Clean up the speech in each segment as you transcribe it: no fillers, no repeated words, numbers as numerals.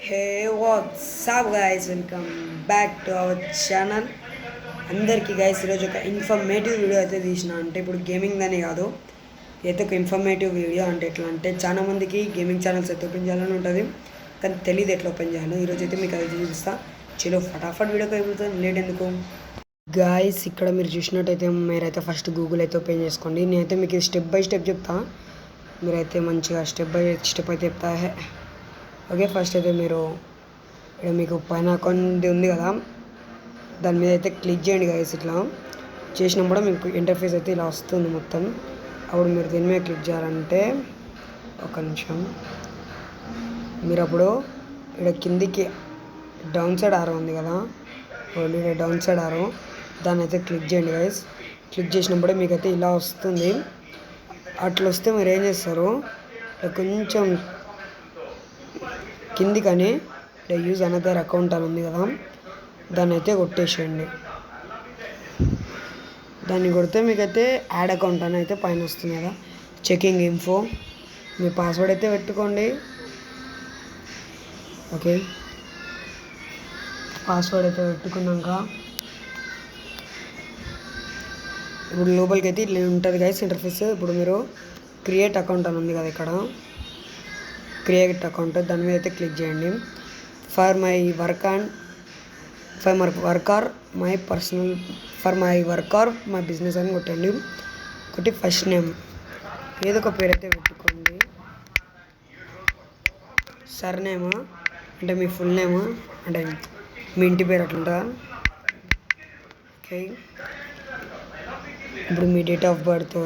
Hey, what's up guys? Welcome back to our channel. అందరికీ guys ఈరోజు ఒక informative video అయితే తీసిన. అంటే ఇప్పుడు గేమింగ్ అని కాదు, అయితే ఒక ఇన్ఫర్మేటివ్ వీడియో. అంటే ఎట్లా అంటే చాలా మందికి గేమింగ్ ఛానల్స్ అయితే ఓపెన్ చేయాలని ఉంటుంది, కానీ తెలియదు ఎట్లా ఓపెన్ చేయాలో. ఈరోజు అయితే మీకు అది చూపిస్తా. చలో ఫటాఫట్ వీడియోకి అయిపోతుంది, లేట్ ఎందుకు గాయస్. ఇక్కడ మీరు చూసినట్టయితే మీరైతే ఫస్ట్ గూగుల్ అయితే ఓపెన్ చేసుకోండి. నేనైతే మీకు స్టెప్ బై స్టెప్ చెప్తా, మీరైతే మంచిగా స్టెప్ బై స్టెప్ అయితే చెప్తా. ఓకే, ఫస్ట్ అయితే మీరు ఇక్కడ మీకు పైన అకౌంట్ ఉంది కదా, దాని మీద అయితే క్లిక్ చేయండి గైస్. ఇట్లా చేసినప్పుడు మీకు ఇంటర్ఫేస్ అయితే ఇలా వస్తుంది మొత్తం. అప్పుడు మీరు దీని మీద క్లిక్ చేయాలంటే ఒక నిమిషం, మీరు అప్పుడు ఇక్కడ కిందికి డౌన్ సైడ్ ఆరో ఉంది కదా, ఇక్కడ డౌన్ సైడ్ ఆరో, దాన్ని అయితే క్లిక్ చేయండి గైస్. క్లిక్ చేసినప్పుడే మీకైతే ఇలా వస్తుంది. అట్లా వస్తే మీరు ఏం చేస్తారు, కొంచెం కింది కానీ యూజ్ అనదర్ అకౌంట్ అని ఉంది కదా, దాన్ని అయితే కొట్టేసేయండి. దాన్ని కొడితే మీకైతే యాడ్ అకౌంట్ అని అయితే పైన వస్తుంది కదా, చెకింగ్ ఇన్ఫో. మీ పాస్వర్డ్ అయితే పెట్టుకోండి. ఓకే, పాస్వర్డ్ అయితే పెట్టుకున్నాక ఇప్పుడు లోపలికి అయితే ఇట్లా ఉంటుంది గైస్ ఇంటర్ఫేస్. ఇప్పుడు మీరు క్రియేట్ అకౌంట్ అని ఉంది కదా, ఇక్కడ క్రియేట్ అకౌంట్, దాని మీద అయితే క్లిక్ చేయండి. For my work or my personal, for my work or my business అని కొట్టండి. ఒకటి ఫస్ట్ నేమ్ ఏదో ఒక పేరు అయితే పెట్టుకోండి. సర్ నేమ్ అంటే మీ ఫుల్ నేమ్, అంటే మీ ఇంటి పేరు అట్లుంటుందా. ఓకే, ఇప్పుడు మీ date of birth,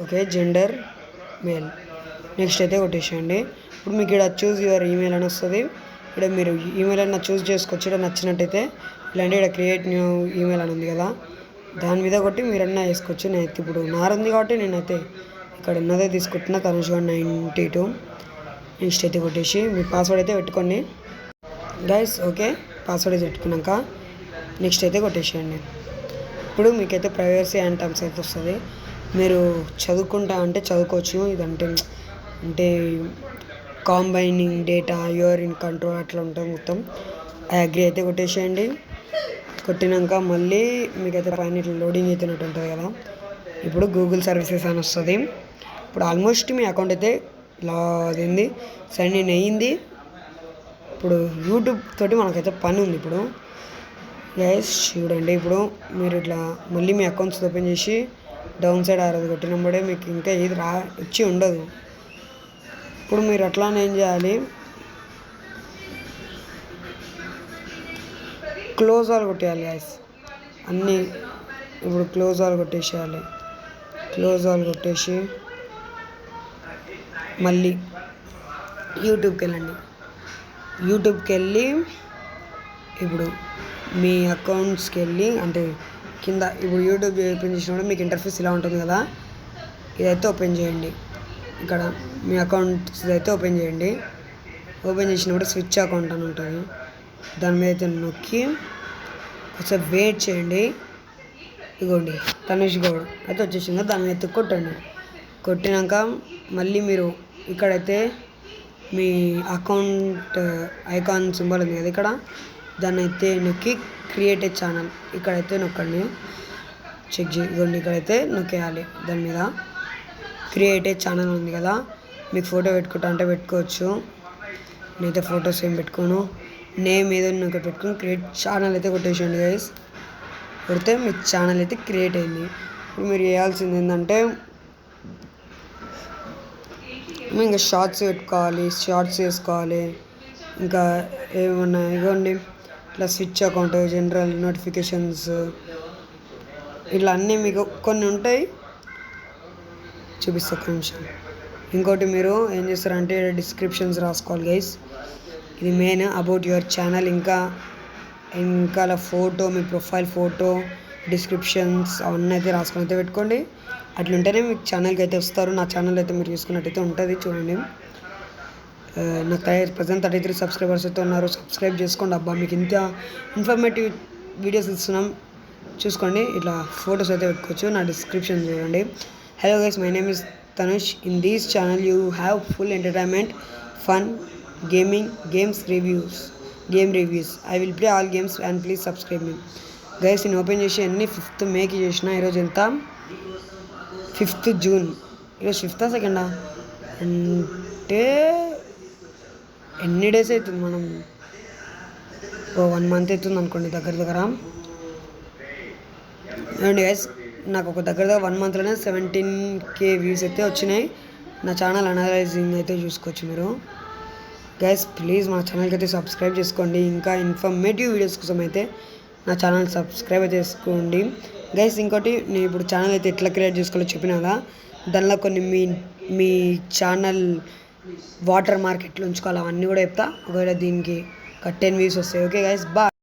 okay, gender male, next అయితే కొట్టేసేయండి. ఇప్పుడు మీకు ఇక్కడ చూజ్ యువర్ ఈమెయిల్ అని వస్తుంది. ఇక్కడ మీరు ఈమెయిల్ అన్న చూస్ చేసుకోవచ్చు. ఇక్కడ నచ్చినట్టయితే ఇలాంటి ఇక్కడ క్రియేట్ న్యూ ఈమెయిల్ అని ఉంది కదా, దాని మీద కొట్టి మీరన్నా వేసుకోవచ్చు. నేనైతే ఇప్పుడు నారుంది కాబట్టి నేనైతే ఇక్కడ ఉన్నదే తీసుకుంటున్నా, తనుష్గా92. నెక్స్ట్ అయితే కొట్టేసి మీ పాస్వర్డ్ అయితే పెట్టుకోండి గైస్. ఓకే, పాస్వర్డ్ అయితే పెట్టుకున్నాక నెక్స్ట్ అయితే కొట్టేసేయండి. ఇప్పుడు మీకైతే ప్రైవసీ అండ్ టర్మ్స్ అయితే వస్తుంది. మీరు చదువుకుంటా అంటే చదువుకోవచ్చు. ఇదంటే అంటే కాంబైనింగ్ డేటా యూఆర్ ఇన్ కంట్రోల్ అట్లా ఉంటుంది మొత్తం. అగ్రీ అయితే కొట్టేసేయండి. కొట్టినాక మళ్ళీ మీకైతే పైన ఇట్లా లోడింగ్ అవుతున్నట్టు ఉంటుంది కదా, ఇప్పుడు గూగుల్ సర్వీసెస్ అని వస్తుంది. ఇప్పుడు ఆల్మోస్ట్ మీ అకౌంట్ అయితే అయింది, సైన్ ఇన్ అయ్యింది. ఇప్పుడు యూట్యూబ్ తోటి మనకైతే పని ఉంది. ఇప్పుడు గైస్ చూడండి, ఇప్పుడు మీరు ఇట్లా మళ్ళీ మీ అకౌంట్స్ ఓపెన్ చేసి డౌన్ సైడ్ ఆరదు కొట్టినప్పుడే మీకు ఇంకా ఏది వచ్చి ఉండదు. ఇప్పుడు మీరు అట్లానే ఏం చేయాలి, క్లోజ్ ఆల్ కొట్టేయాలి గైస్ అన్నీ. ఇప్పుడు క్లోజ్ ఆల్ కొట్టేసేయాలి. క్లోజ్ ఆల్ కొట్టేసి మళ్ళీ యూట్యూబ్కి వెళ్ళండి. యూట్యూబ్కి వెళ్ళి ఇప్పుడు మీ అకౌంట్స్కి వెళ్ళి అంటే కింద ఇప్పుడు యూట్యూబ్ ఓపెన్ చేసినప్పుడు మీకు ఇంటర్ఫేస్ ఇలా ఉంటుంది కదా, ఇదైతే ఓపెన్ చేయండి. ఇక్కడ మీ అకౌంట్స్ అయితే ఓపెన్ చేయండి. ఓపెన్ చేసినప్పుడు స్విచ్ అకౌంట్ అని ఉంటుంది, దాని మీద అయితే నొక్కి ఒకసారి వెయిట్ చేయండి. ఇగోండి తనుష్ గౌడ్ అయితే వచ్చేసింది, దాని మీద అయితే కొట్టండి. కొట్టినాక మళ్ళీ మీరు ఇక్కడైతే మీ అకౌంట్ ఐకాన్ సింబల్ ఉంది కదా, ఇక్కడ దాన్ని అయితే నొక్కి క్రియేట్ ఏ ఛానల్ ఇక్కడైతే నొక్కండి. చెక్ చేయండి, ఇక్కడైతే నొక్కేయాలి. దాని మీద క్రియేట్ ఏ ఛానల్ ఉంది కదా, మీకు ఫోటో పెట్టుకుంటా అంటే పెట్టుకోవచ్చు. నేనైతే ఫొటోస్ ఏం పెట్టుకోను, నేమ్ ఏదో ఒకటి పెట్టుకుని క్రియేట్ ఛానల్ అయితే కొట్టేసేయండి గైస్. కొడితే మీ ఛానల్ అయితే క్రియేట్ అయింది. ఇప్పుడు మీరు చేయాల్సింది ఏంటంటే ఇంకా షార్ట్స్ పెట్టుకోవాలి, షార్ట్స్ చేసుకోవాలి. ఇంకా ఏమన్నా ఇవ్వండి ఇట్లా స్విచ్ అకౌంట్, జనరల్ నోటిఫికేషన్స్, ఇట్లా అన్నీ మీకు కొన్ని ఉంటాయి, చూపిస్తా ఒక నిమిషం. ఇంకోటి మీరు ఏం చేస్తారంటే డిస్క్రిప్షన్స్ రాసుకోవాలి గైస్. ఇది మెయిన్ అబౌట్ యువర్ ఛానల్. ఇంకా ఫోటో, మీ ప్రొఫైల్ ఫోటో, డిస్క్రిప్షన్స్ అవన్నీ అయితే రాసుకొని అయితే పెట్టుకోండి. అట్లుంటేనే మీకు ఛానల్కి అయితే వస్తారు. నా ఛానల్ అయితే మీరు చూసుకున్నట్టయితే ఉంటుంది, చూడండి. నాకు ప్రజెంట్ 33 సబ్స్క్రైబర్స్ అయితే ఉన్నారు. సబ్స్క్రైబ్ చేసుకోండి అబ్బా, మీకు ఇంత ఇన్ఫర్మేటివ్ వీడియోస్ ఇస్తున్నాం. చూసుకోండి, ఇట్లా ఫొటోస్ అయితే పెట్టుకోవచ్చు. నా డిస్క్రిప్షన్ చూడండి. Hello guys, my name is Tanush. In this channel you have full entertainment, fun, game reviews. I will play all games and please subscribe me. Guys నేను ఓపెన్ చేసి 5th మేకి చేసిన. ఈరోజు ఎంత? 5th June. ఈరోజు 5th సెకండా అంటే ఎన్ని days అవుతుంది? మనం 1 month అవుతుంది అనుకోండి దగ్గర. అండ్ గైస్ నాకు ఒక దగ్గర 1 monthలోనే 17K వ్యూస్ అయితే వచ్చినాయి. నా ఛానల్ అనలైజింగ్ అయితే చూసుకోవచ్చు మీరు. గైస్ ప్లీజ్ మా ఛానల్కి అయితే సబ్స్క్రైబ్ చేసుకోండి. ఇంకా ఇన్ఫర్మేటివ్ వీడియోస్ కోసం అయితే నా ఛానల్ సబ్స్క్రైబ్ అయితే చేసుకోండి. గైస్ ఇంకోటి, నేను ఇప్పుడు ఛానల్ అయితే ఎట్లా క్రియేట్ చేసుకోవాలో చెప్పినా, దానిలో కొన్ని మీ ఛానల్ వాటర్ మార్కెట్లో ఉంచుకోవాలి, అవన్నీ కూడా చెప్తా. ఒకవేళ దీనికి 10 వ్యూస్ వస్తాయి. Okay guys, bye.